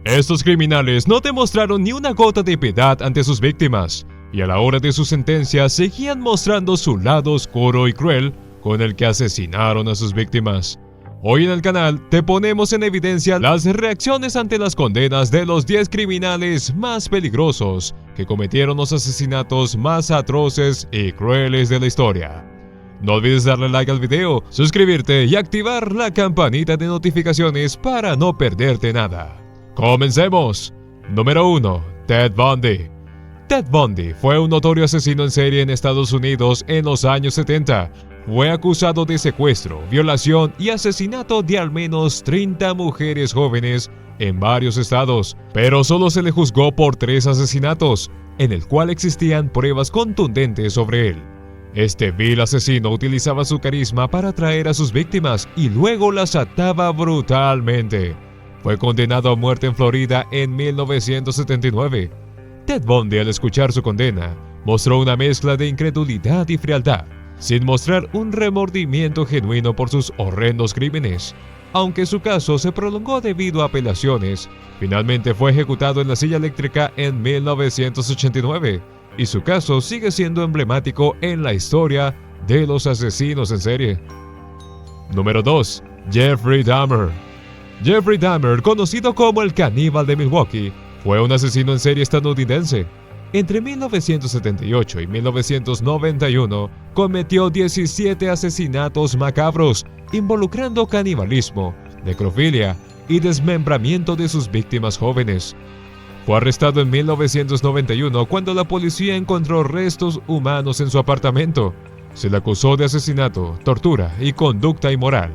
Estos criminales no demostraron ni una gota de piedad ante sus víctimas, y a la hora de su sentencia seguían mostrando su lado oscuro y cruel con el que asesinaron a sus víctimas. Hoy en el canal te ponemos en evidencia las reacciones ante las condenas de los 10 criminales más peligrosos que cometieron los asesinatos más atroces y crueles de la historia. No olvides darle like al video, suscribirte y activar la campanita de notificaciones para no perderte nada. ¡Comencemos! Número 1. Ted Bundy. Ted Bundy fue un notorio asesino en serie en Estados Unidos en los años 70. Fue acusado de secuestro, violación y asesinato de al menos 30 mujeres jóvenes en varios estados, pero solo se le juzgó por 3 asesinatos, en el cual existían pruebas contundentes sobre él. Este vil asesino utilizaba su carisma para atraer a sus víctimas y luego las ataba brutalmente. Fue condenado a muerte en Florida en 1979. Ted Bundy, al escuchar su condena, mostró una mezcla de incredulidad y frialdad, sin mostrar un remordimiento genuino por sus horrendos crímenes. Aunque su caso se prolongó debido a apelaciones, finalmente fue ejecutado en la silla eléctrica en 1989, y su caso sigue siendo emblemático en la historia de los asesinos en serie. Número 2. Jeffrey Dahmer. Jeffrey Dahmer, conocido como el caníbal de Milwaukee, fue un asesino en serie estadounidense. Entre 1978 y 1991 cometió 17 asesinatos macabros, involucrando canibalismo, necrofilia y desmembramiento de sus víctimas jóvenes. Fue arrestado en 1991 cuando la policía encontró restos humanos en su apartamento. Se le acusó de asesinato, tortura y conducta inmoral.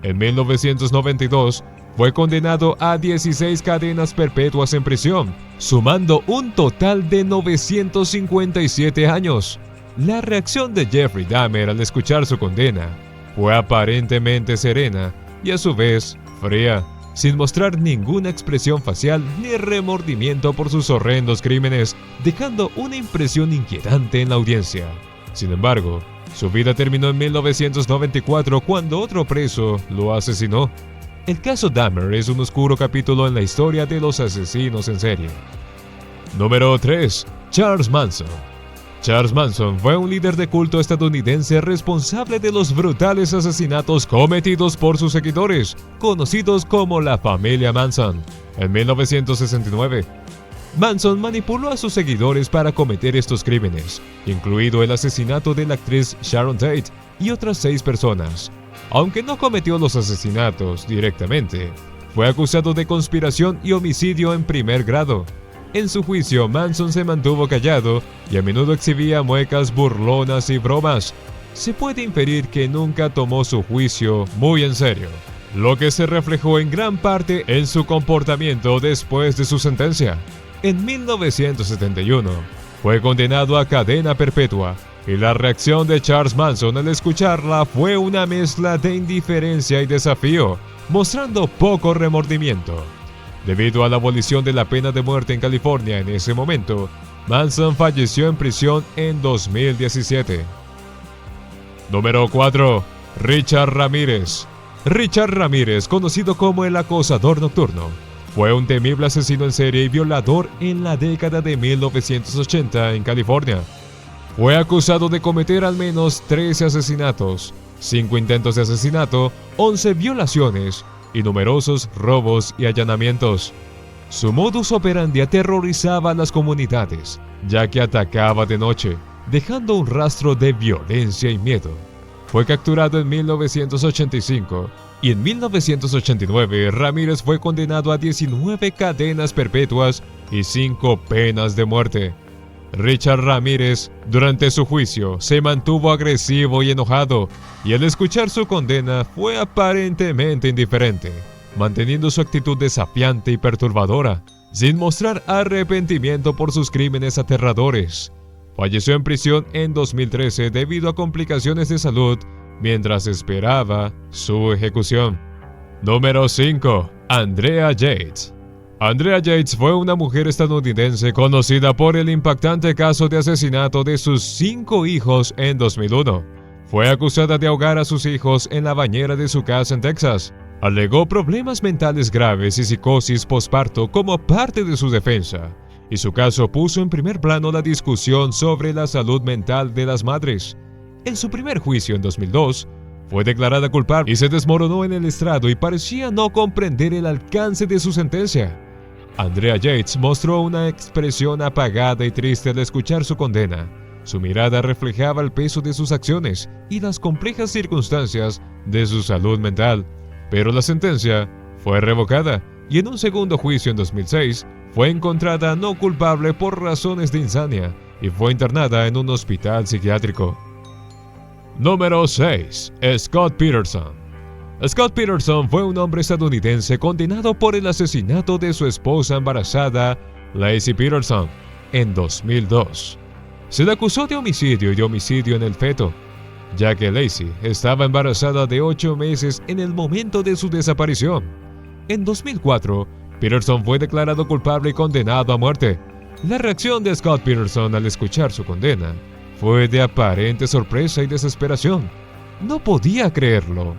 En 1992 fue condenado a 16 cadenas perpetuas en prisión, sumando un total de 957 años. La reacción de Jeffrey Dahmer al escuchar su condena fue aparentemente serena y a su vez fría, sin mostrar ninguna expresión facial ni remordimiento por sus horrendos crímenes, dejando una impresión inquietante en la audiencia. Sin embargo, su vida terminó en 1994 cuando otro preso lo asesinó. El caso Dahmer es un oscuro capítulo en la historia de los asesinos en serie. Número 3. Charles Manson. Charles Manson fue un líder de culto estadounidense responsable de los brutales asesinatos cometidos por sus seguidores, conocidos como la familia Manson. En 1969, Manson manipuló a sus seguidores para cometer estos crímenes, incluido el asesinato de la actriz Sharon Tate y otras 6 personas. Aunque no cometió los asesinatos directamente, fue acusado de conspiración y homicidio en primer grado. En su juicio, Manson se mantuvo callado y a menudo exhibía muecas burlonas y bromas. Se puede inferir que nunca tomó su juicio muy en serio, lo que se reflejó en gran parte en su comportamiento después de su sentencia. En 1971, fue condenado a cadena perpetua, y la reacción de Charles Manson al escucharla fue una mezcla de indiferencia y desafío, mostrando poco remordimiento. Debido a la abolición de la pena de muerte en California en ese momento, Manson falleció en prisión en 2017. Número 4. Richard Ramírez. Richard Ramírez, conocido como el acosador nocturno, fue un temible asesino en serie y violador en la década de 1980 en California. Fue acusado de cometer al menos 13 asesinatos, 5 intentos de asesinato, 11 violaciones y numerosos robos y allanamientos. Su modus operandi aterrorizaba a las comunidades, ya que atacaba de noche, dejando un rastro de violencia y miedo. Fue capturado en 1985 y en 1989 Ramírez fue condenado a 19 cadenas perpetuas y 5 penas de muerte. Richard Ramírez, durante su juicio, se mantuvo agresivo y enojado, y al escuchar su condena fue aparentemente indiferente, manteniendo su actitud desafiante y perturbadora, sin mostrar arrepentimiento por sus crímenes aterradores. Falleció en prisión en 2013 debido a complicaciones de salud mientras esperaba su ejecución. Número 5. Andrea Yates. Andrea Yates fue una mujer estadounidense conocida por el impactante caso de asesinato de sus 5 hijos en 2001. Fue acusada de ahogar a sus hijos en la bañera de su casa en Texas. Alegó problemas mentales graves y psicosis posparto como parte de su defensa, y su caso puso en primer plano la discusión sobre la salud mental de las madres. En su primer juicio en 2002, fue declarada culpable y se desmoronó en el estrado y parecía no comprender el alcance de su sentencia. Andrea Yates mostró una expresión apagada y triste al escuchar su condena. Su mirada reflejaba el peso de sus acciones y las complejas circunstancias de su salud mental. Pero la sentencia fue revocada y en un segundo juicio en 2006 fue encontrada no culpable por razones de insania y fue internada en un hospital psiquiátrico. Número 6. Scott Peterson. Scott Peterson fue un hombre estadounidense condenado por el asesinato de su esposa embarazada, Laci Peterson, en 2002. Se le acusó de homicidio y de homicidio en el feto, ya que Laci estaba embarazada de 8 meses en el momento de su desaparición. En 2004, Peterson fue declarado culpable y condenado a muerte. La reacción de Scott Peterson al escuchar su condena fue de aparente sorpresa y desesperación. No podía creerlo.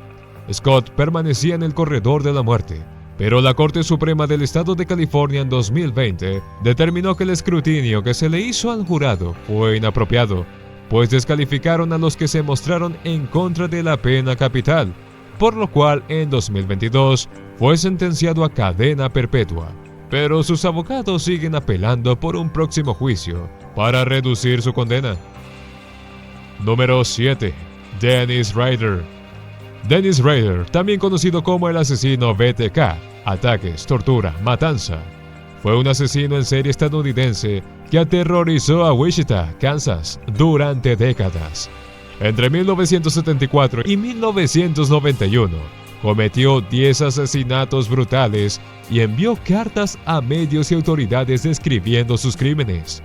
Scott permanecía en el corredor de la muerte, pero la Corte Suprema del Estado de California en 2020 determinó que el escrutinio que se le hizo al jurado fue inapropiado, pues descalificaron a los que se mostraron en contra de la pena capital, por lo cual en 2022 fue sentenciado a cadena perpetua. Pero sus abogados siguen apelando por un próximo juicio para reducir su condena. Número 7. Dennis Rader. Dennis Rader, también conocido como el asesino BTK, ataques, tortura, matanza, fue un asesino en serie estadounidense que aterrorizó a Wichita, Kansas, durante décadas. Entre 1974 y 1991, cometió 10 asesinatos brutales y envió cartas a medios y autoridades describiendo sus crímenes.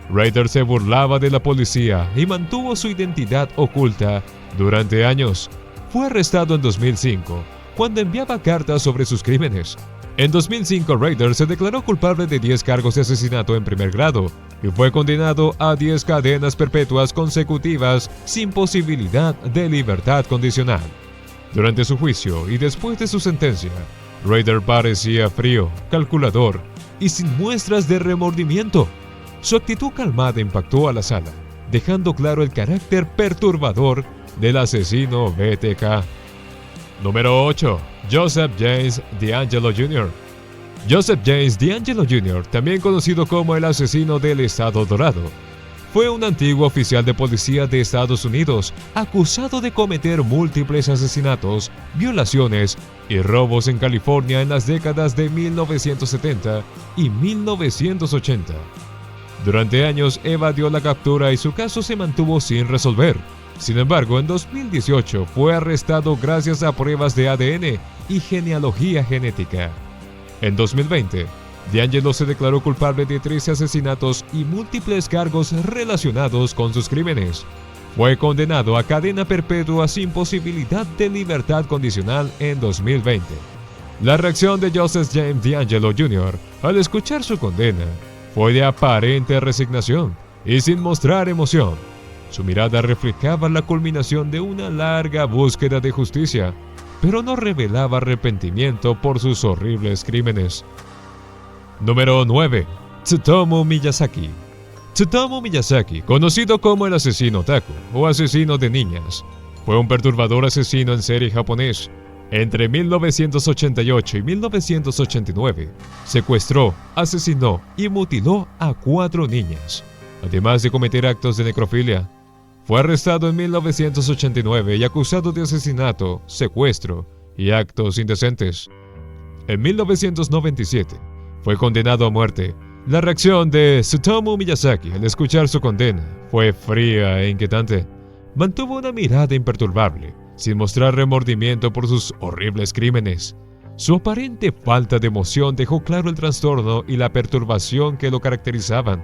Rader se burlaba de la policía y mantuvo su identidad oculta durante años. Fue arrestado en 2005, cuando enviaba cartas sobre sus crímenes. En 2005, Rader se declaró culpable de 10 cargos de asesinato en primer grado y fue condenado a 10 cadenas perpetuas consecutivas sin posibilidad de libertad condicional. Durante su juicio y después de su sentencia, Rader parecía frío, calculador y sin muestras de remordimiento. Su actitud calmada impactó a la sala, dejando claro el carácter perturbador del asesino BTK. Número 8. Joseph James DeAngelo Jr. Joseph James DeAngelo Jr., también conocido como el asesino del Estado Dorado, fue un antiguo oficial de policía de Estados Unidos acusado de cometer múltiples asesinatos, violaciones y robos en California en las décadas de 1970 y 1980. Durante años evadió la captura y su caso se mantuvo sin resolver. Sin embargo, en 2018 fue arrestado gracias a pruebas de ADN y genealogía genética. En 2020, DeAngelo se declaró culpable de 13 asesinatos y múltiples cargos relacionados con sus crímenes. Fue condenado a cadena perpetua sin posibilidad de libertad condicional en 2020. La reacción de Joseph James DeAngelo Jr. al escuchar su condena fue de aparente resignación y sin mostrar emoción. Su mirada reflejaba la culminación de una larga búsqueda de justicia, pero no revelaba arrepentimiento por sus horribles crímenes. Número 9. Tsutomu Miyazaki. Tsutomu Miyazaki, conocido como el asesino otaku o asesino de niñas, fue un perturbador asesino en serie japonés. Entre 1988 y 1989, secuestró, asesinó y mutiló a 4 niñas, además de cometer actos de necrofilia. Fue arrestado en 1989 y acusado de asesinato, secuestro y actos indecentes. En 1997, fue condenado a muerte. La reacción de Tsutomu Miyazaki al escuchar su condena fue fría e inquietante. Mantuvo una mirada imperturbable, sin mostrar remordimiento por sus horribles crímenes. Su aparente falta de emoción dejó claro el trastorno y la perturbación que lo caracterizaban.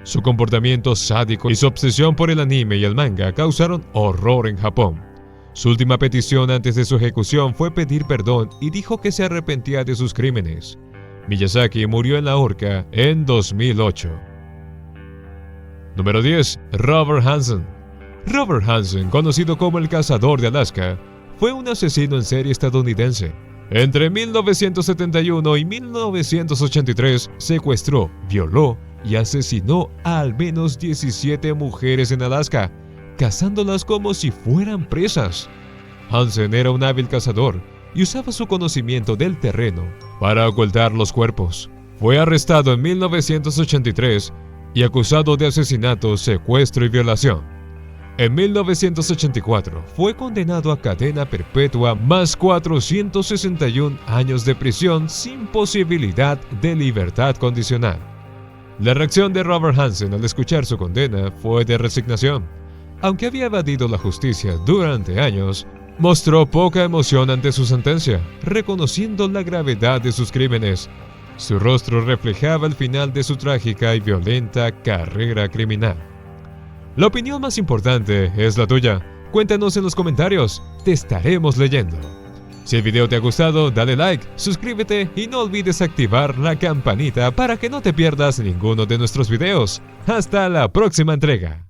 Su comportamiento sádico y su obsesión por el anime y el manga causaron horror en Japón. Su última petición antes de su ejecución fue pedir perdón y dijo que se arrepentía de sus crímenes. Miyazaki murió en la horca en 2008. Número 10. Robert Hansen. Robert Hansen, conocido como el Cazador de Alaska, fue un asesino en serie estadounidense. Entre 1971 y 1983 secuestró, violó y asesinó a al menos 17 mujeres en Alaska, cazándolas como si fueran presas. Hansen era un hábil cazador y usaba su conocimiento del terreno para ocultar los cuerpos. Fue arrestado en 1983 y acusado de asesinato, secuestro y violación. En 1984 fue condenado a cadena perpetua más 461 años de prisión sin posibilidad de libertad condicional. La reacción de Robert Hansen al escuchar su condena fue de resignación. Aunque había evadido la justicia durante años, mostró poca emoción ante su sentencia, reconociendo la gravedad de sus crímenes. Su rostro reflejaba el final de su trágica y violenta carrera criminal. La opinión más importante es la tuya. Cuéntanos en los comentarios, te estaremos leyendo. Si el video te ha gustado, dale like, suscríbete y no olvides activar la campanita para que no te pierdas ninguno de nuestros videos. Hasta la próxima entrega.